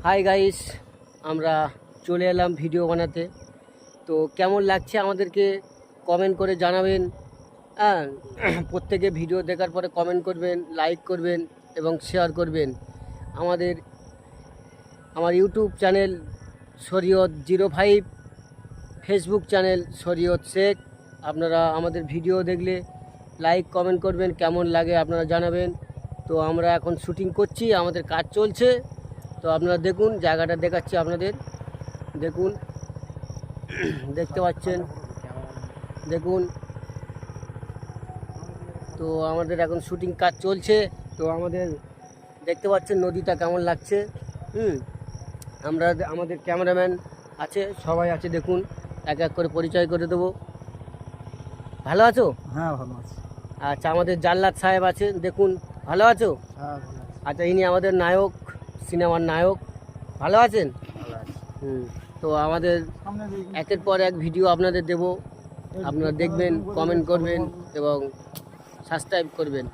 Hi guys, আমরা চলে এলাম ভিডিও বানাতে। তো কেমন লাগছে আমাদেরকে কমেন্ট করে জানাবেন। হ্যাঁ, প্রত্যেকে ভিডিও দেখার পরে কমেন্ট করবেন, লাইক করবেন এবং শেয়ার করবেন। আমার ইউটিউব চ্যানেল শরীয়ত 05, ফেসবুক চ্যানেল শরীয়ত শেখ। আপনারা আমাদের ভিডিও দেখলে লাইক কমেন্ট করবেন, কেমন লাগে আপনারা জানাবেন। তো আমরা এখন শুটিং করছি, আমাদের কাজ চলছে। তো আপনারা দেখুন, জায়গাটা দেখাচ্ছি আপনাদের। দেখুন, দেখতে পাচ্ছেন, দেখুন। তো আমাদের এখন শুটিং কাজ চলছে। তো আমাদের দেখতে পাচ্ছেন নদীটা কেমন লাগছে। আমাদের ক্যামেরাম্যান আছে, সবাই আছে। দেখুন, এক এক করে পরিচয় করে দেবো। ভালো আছো? হ্যাঁ, ভালো আছি। আচ্ছা, আমাদের জাল্লাদ সাহেব আছে, দেখুন। ভালো আছো? হ্যাঁ, ভালো আছি। আচ্ছা, ইনি আমাদের নায়ক, সিনেমার নায়ক। ভালো আছেন? ভালো আছি। তো আমাদের একের পর এক ভিডিও আপনাদের দেব, আপনারা দেখবেন, কমেন্ট করবেন এবং সাবস্ক্রাইব করবেন।